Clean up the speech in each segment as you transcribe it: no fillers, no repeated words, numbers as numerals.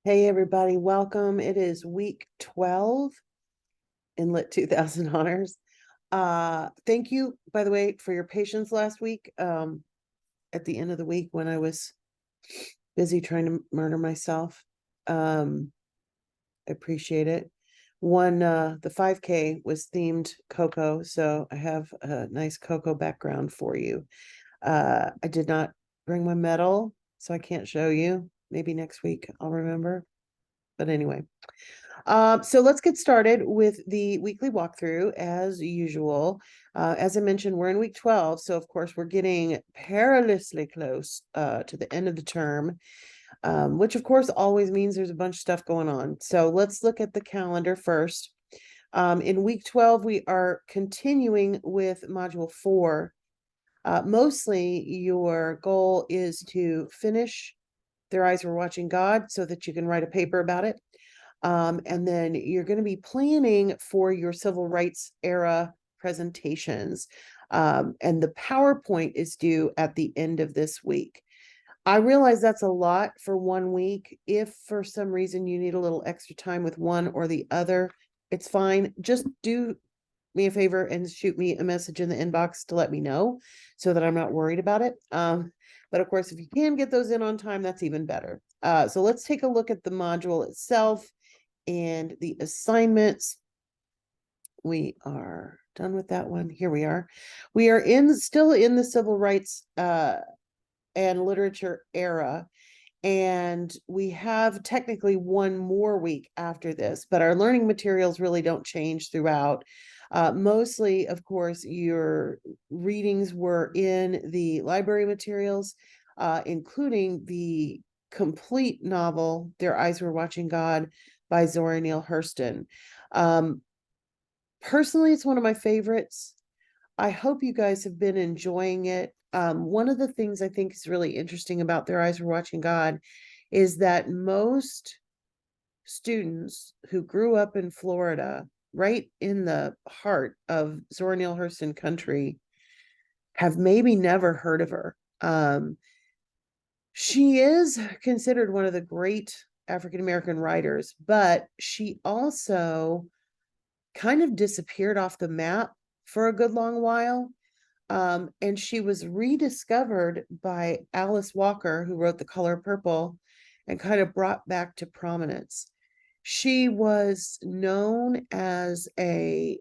Hey everybody, welcome. It is week 12 in LIT 2000 honors. Thank you, by the way, for your patience last week. At the end of the week when I was busy trying to murder myself. I appreciate it. The 5K was themed Coco, so I have a nice Coco background for you. I did not bring my medal, so I can't show you. Maybe next week I'll remember. But anyway, so let's get started with the weekly walkthrough as usual. As I mentioned, we're in week 12, so of course we're getting perilously close to the end of the term, which of course always means there's a bunch of stuff going on. So let's look at the calendar first. In week 12, we are continuing with module 4. Mostly your goal is to finish Their Eyes Were Watching God so that you can write a paper about it. And then you're going to be planning for your civil rights era presentations. And the PowerPoint is due at the end of this week. I realize that's a lot for 1 week. If for some reason you need a little extra time with one or the other, it's fine. Just do me a favor and shoot me a message in the inbox to let me know so that I'm not worried about it. But of course, if you can get those in on time, that's even better. So let's take a look at the module itself and the assignments. We are done with that one. Here we are. We are still in the civil rights and literature era. And we have technically one more week after this, but our learning materials really don't change throughout. Mostly, of course, your readings were in the library materials, including the complete novel, Their Eyes Were Watching God by Zora Neale Hurston. Personally, it's one of my favorites. I hope you guys have been enjoying it. One of the things I think is really interesting about Their Eyes Were Watching God is that most students who grew up in Florida, right in the heart of Zora Neale Hurston country, have maybe never heard of her. She is considered one of the great African American writers, but she also kind of disappeared off the map for a good long while. And she was rediscovered by Alice Walker, who wrote The Color Purple, and kind of brought back to prominence. She was known as an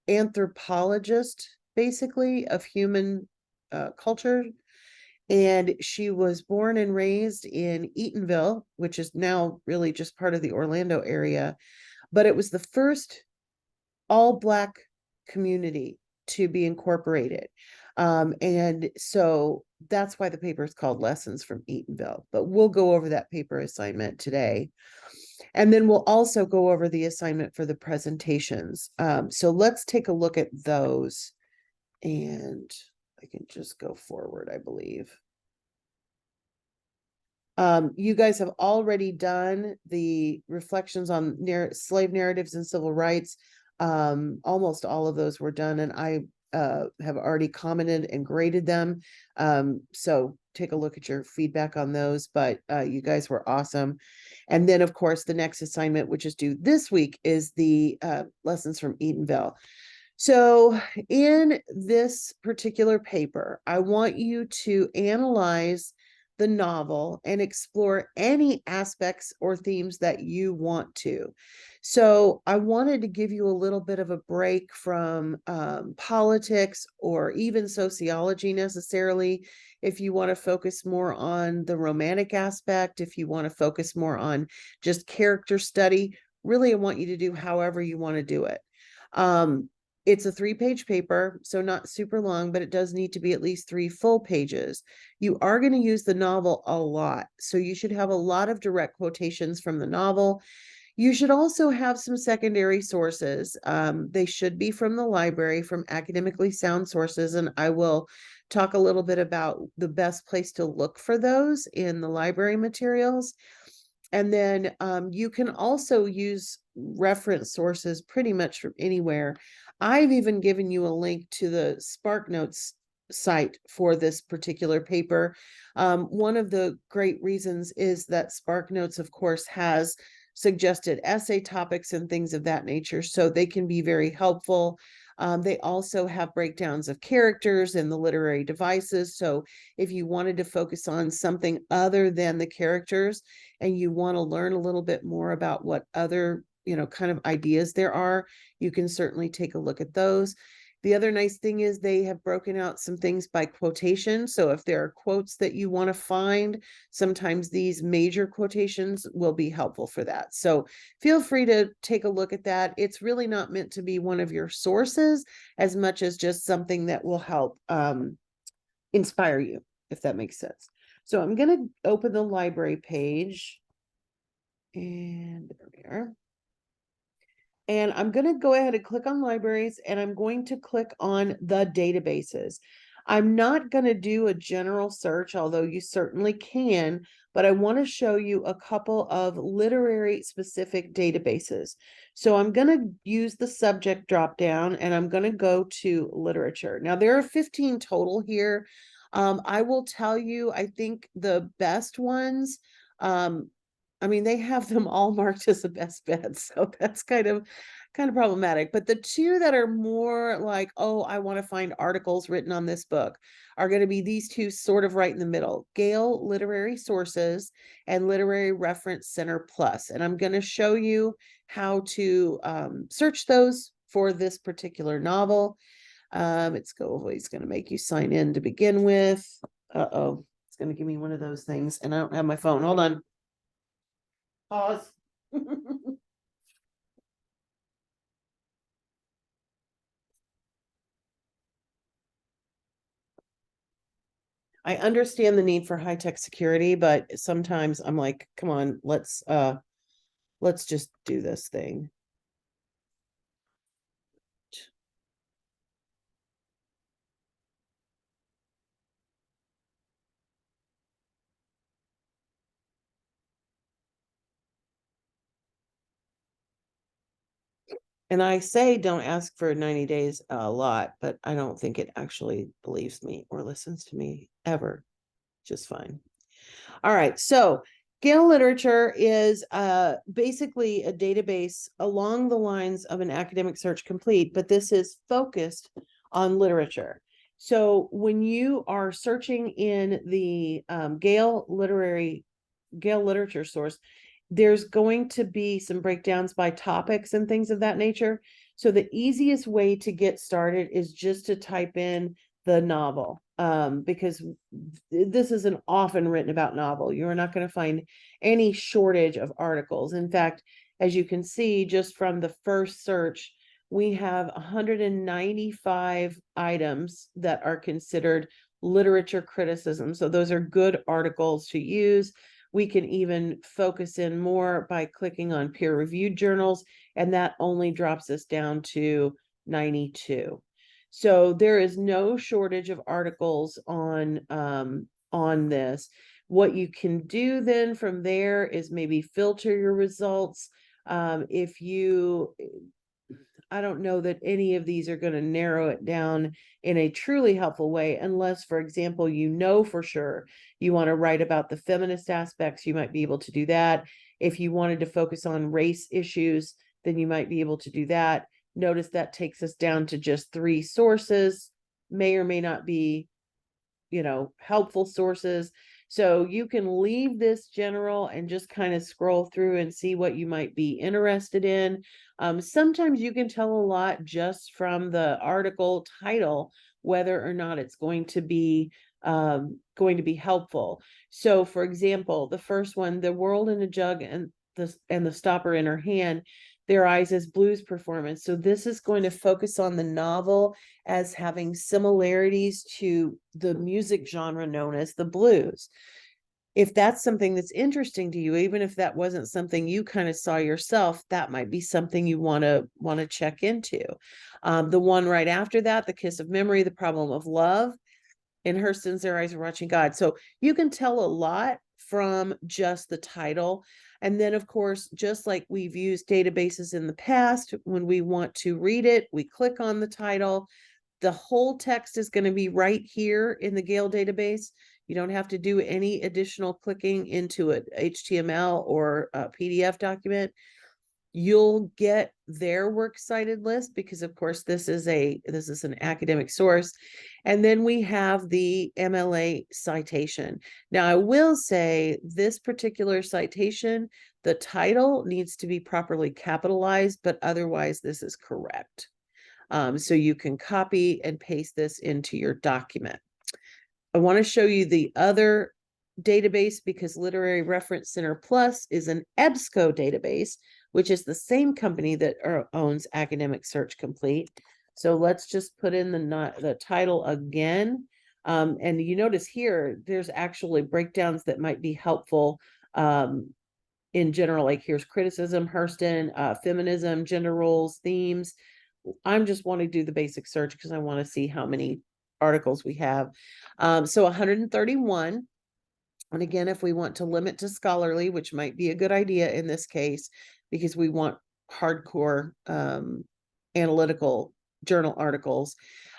anthropologist, basically, of human culture. And she was born and raised in Eatonville, which is now really just part of the Orlando area. But it was the first all-Black community to be incorporated. And so that's why the paper is called Lessons from Eatonville. But we'll go over that paper assignment today. And then we'll also go over the assignment for the presentations. So let's take a look at those. And I can just go forward, I believe. You guys have already done the reflections on slave narratives and civil rights. Almost all of those were done, and I have already commented and graded them. So take a look at your feedback on those, but you guys were awesome. And then, of course, the next assignment, which is due this week, is the lessons from Eatonville. So in this particular paper, I want you to analyze the novel and explore any aspects or themes that you want to. So I wanted to give you a little bit of a break from politics or even sociology necessarily. If you want to focus more on the romantic aspect, if you want to focus more on just character study, really I want you to do however you want to do it. It's a 3-page paper, so not super long, but it does need to be at least 3 full pages. You are going to use the novel a lot, so you should have a lot of direct quotations from the novel. You should also have some secondary sources. They should be from the library, from academically sound sources, and I will talk a little bit about the best place to look for those in the library materials. And then you can also use reference sources pretty much from anywhere. I've even given you a link to the SparkNotes site for this particular paper. One of the great reasons is that SparkNotes, of course, has suggested essay topics and things of that nature, so they can be very helpful. They also have breakdowns of characters and the literary devices. So if you wanted to focus on something other than the characters and you want to learn a little bit more about what other, kind of ideas there are, you can certainly take a look at those. The other nice thing is they have broken out some things by quotation. So if there are quotes that you want to find, sometimes these major quotations will be helpful for that. So feel free to take a look at that. It's really not meant to be one of your sources as much as just something that will help inspire you, if that makes sense. So I'm going to open the library page. And there we are. And I'm going to go ahead and click on libraries, and I'm going to click on the databases. I'm not going to do a general search, although you certainly can, but I want to show you a couple of literary specific databases. So I'm going to use the subject drop down, and I'm going to go to literature. Now there are 15 total here. I will tell you, I think the best ones, they have them all marked as the best bet, so that's kind of problematic. But the two that are more like, oh, I want to find articles written on this book, are going to be these two sort of right in the middle: Gale Literary Sources and Literary Reference Center Plus. And I'm going to show you how to search those for this particular novel. It's always going to make you sign in to begin with. Uh-oh, it's going to give me one of those things, and I don't have my phone. Hold on. Pause. I understand the need for high-tech security, but sometimes I'm like, come on, let's just do this thing. And I say don't ask for 90 days a lot, but I don't think it actually believes me or listens to me ever. Just fine. All right, so Gale Literature is basically a database along the lines of an Academic Search Complete, but this is focused on literature. So when you are searching in the Gale Literature source, there's going to be some breakdowns by topics and things of that nature. So the easiest way to get started is just to type in the novel, because this is an often written about novel. You're not going to find any shortage of articles. In fact, as you can see, just from the first search, we have 195 items that are considered literature criticism. So those are good articles to use. We can even focus in more by clicking on peer-reviewed journals, and that only drops us down to 92. So there is no shortage of articles on this. What you can do then from there is maybe filter your results. If you, I don't know that any of these are going to narrow it down in a truly helpful way, unless, for example, for sure you want to write about the feminist aspects, you might be able to do that. If you wanted to focus on race issues, then you might be able to do that. Notice that takes us down to just 3 sources, may or may not be, helpful sources. So you can leave this general and just kind of scroll through and see what you might be interested in. Sometimes you can tell a lot just from the article title, whether or not it's going to be helpful. So for example, the first one, The World in a Jug and the Stopper in Her Hand, Their Eyes as Blues Performance. So this is going to focus on the novel as having similarities to the music genre known as the blues. If that's something that's interesting to you, even if that wasn't something you kind of saw yourself, that might be something you want to check into. The one right after that, The Kiss of Memory, The Problem of Love, In Her Sins Their Eyes Are Watching God. So you can tell a lot from just the title. And then, of course, just like we've used databases in the past, when we want to read it, we click on the title. The whole text is going to be right here in the Gale database. You don't have to do any additional clicking into an HTML or a PDF document. You'll get their works cited list because of course this is an academic source. And then we have the MLA citation. Now I will say this particular citation, the title needs to be properly capitalized, but otherwise this is correct. So you can copy and paste this into your document. I want to show you the other database because Literary Reference Center Plus is an EBSCO database, which is the same company that owns Academic Search Complete. So let's just put in the title again. And you notice here, there's actually breakdowns that might be helpful in general, like here's criticism, Hurston, feminism, gender roles, themes. I'm just want to do the basic search because I want to see how many articles we have. So 131. And again, if we want to limit to scholarly, which might be a good idea in this case, because we want hardcore analytical journal articles,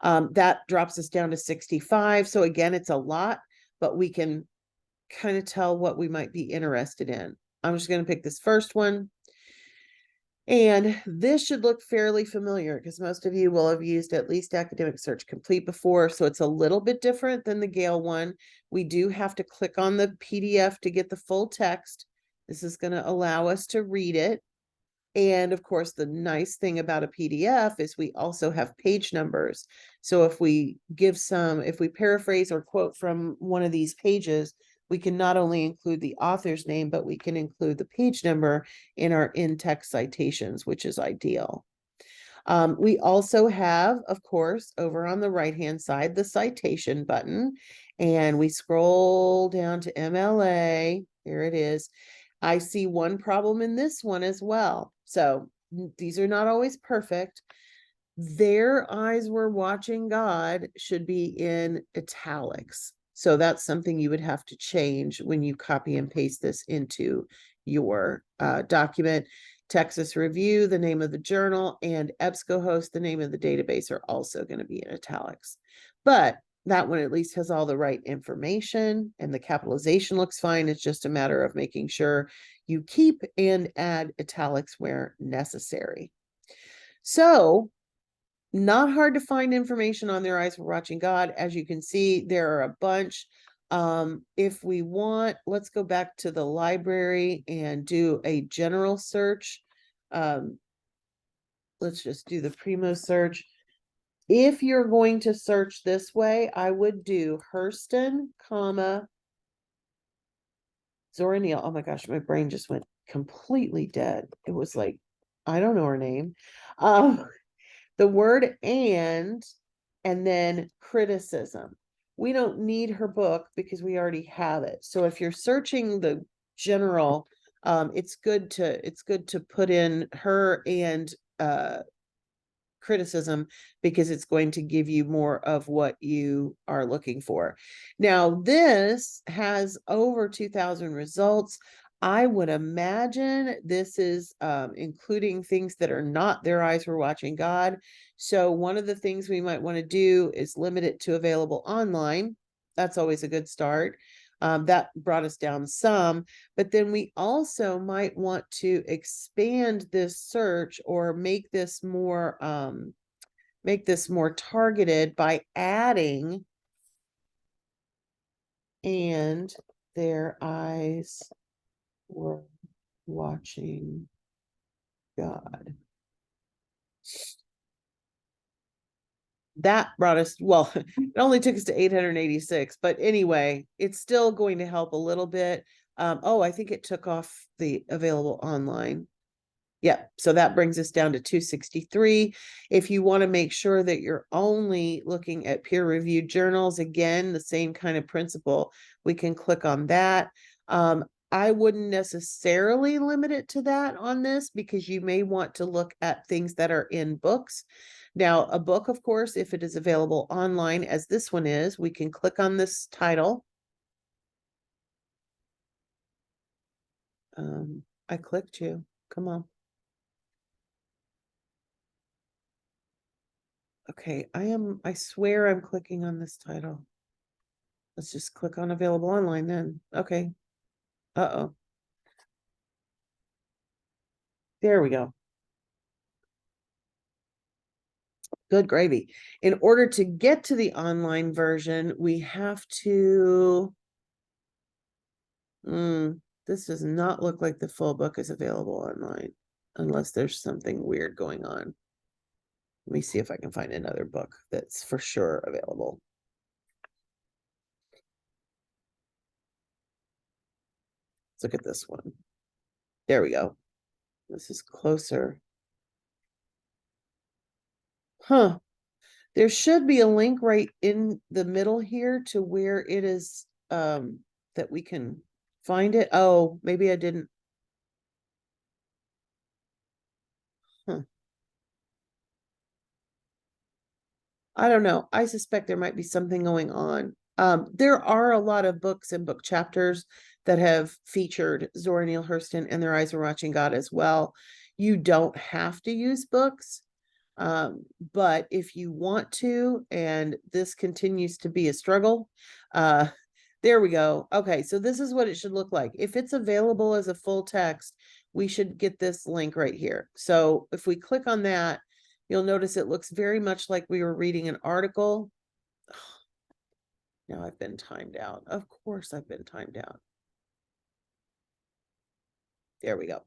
that drops us down to 65. So again, it's a lot, but we can kind of tell what we might be interested in. I'm just going to pick this first one. And this should look fairly familiar because most of you will have used at least Academic Search Complete before. So it's a little bit different than the Gale one. We do have to click on the PDF to get the full text. This is going to allow us to read it. And of course, the nice thing about a PDF is we also have page numbers. So if we paraphrase or quote from one of these pages, we can not only include the author's name, but we can include the page number in our in-text citations, which is ideal. We also have, of course, over on the right-hand side, the citation button, and we scroll down to MLA. Here it is. I see one problem in this one as well. So these are not always perfect. Their eyes were watching God should be in italics. So that's something you would have to change when you copy and paste this into your document. Texas Review, the name of the journal, and EBSCOhost, the name of the database, are also going to be in italics. But that one at least has all the right information and the capitalization looks fine. It's just a matter of making sure you keep and add italics where necessary. So not hard to find information on Their Eyes Were Watching God. As you can see, there are a bunch. If we want, let's go back to the library and do a general search. Let's just do the Primo search. If you're going to search this way, I would do Hurston, Zora Neale. Oh my gosh, my brain just went completely dead. It was like, I don't know her name. The word and then criticism. We don't need her book because we already have it. So if you're searching the general, it's good to put in her and criticism because it's going to give you more of what you are looking for. Now, this has over 2,000 results. I would imagine this is including things that are not Their Eyes Were Watching God. So one of the things we might want to do is limit it to available online. That's always a good start. That brought us down some, but then we also might want to expand this search or make this more targeted by adding and Their Eyes Were Watching God. That brought us, well, it only took us to 886, but anyway, it's still going to help a little bit. Oh, I think it took off the available online. Yeah, so that brings us down to 263. If you want to make sure that you're only looking at peer-reviewed journals, again, the same kind of principle, we can click on that. I wouldn't necessarily limit it to that on this because you may want to look at things that are in books. Now, a book, of course, if it is available online, as this one is, we can click on this title. I clicked. 'You. Come on. Okay, Okay, I swear I'm clicking on this title. Let's just click on available online then. Okay. Uh-oh. There we go. Good gravy. In order to get to the online version, we have to. This does not look like the full book is available online, unless there's something weird going on. Let me see if I can find another book that's for sure available. Let's look at this one. There we go. This is closer. Huh. There should be a link right in the middle here to where it is that we can find it. Oh, maybe I didn't. Huh. I don't know. I suspect there might be something going on. There are a lot of books and book chapters that have featured Zora Neale Hurston and Their Eyes Were Watching God as well. You don't have to use books, but if you want to, and this continues to be a struggle, there we go. Okay, so this is what it should look like. If it's available as a full text, we should get this link right here. So if we click on that, you'll notice it looks very much like we were reading an article. Now I've been timed out. Of course I've been timed out. There we go.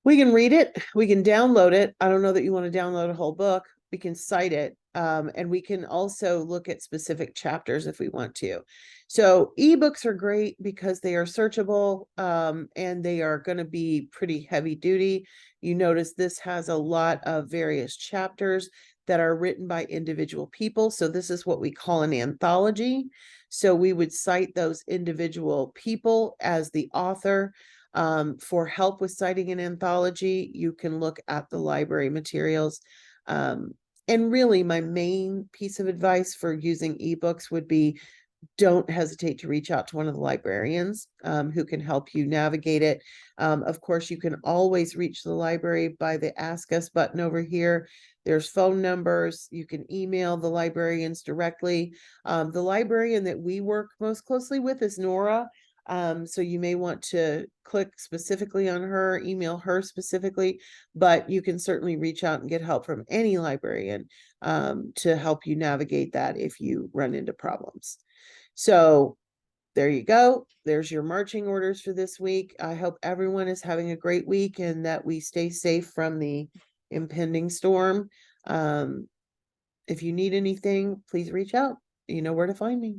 We can read it. We can download it. I don't know that you want to download a whole book. We can cite it. And we can also look at specific chapters if we want to. So ebooks are great because they are searchable and they are going to be pretty heavy duty. You notice this has a lot of various chapters that are written by individual people. So this is what we call an anthology. So we would cite those individual people as the author. For help with citing an anthology, you can look at the library materials. And really, my main piece of advice for using ebooks would be don't hesitate to reach out to one of the librarians who can help you navigate it. Of course, you can always reach the library by the Ask Us button over here. There's phone numbers. You can email the librarians directly. The librarian that we work most closely with is Nora. So you may want to click specifically on her, email her specifically, but you can certainly reach out and get help from any librarian to help you navigate that if you run into problems. So there you go. There's your marching orders for this week. I hope everyone is having a great week and that we stay safe from the impending storm. If you need anything, please reach out. You know where to find me.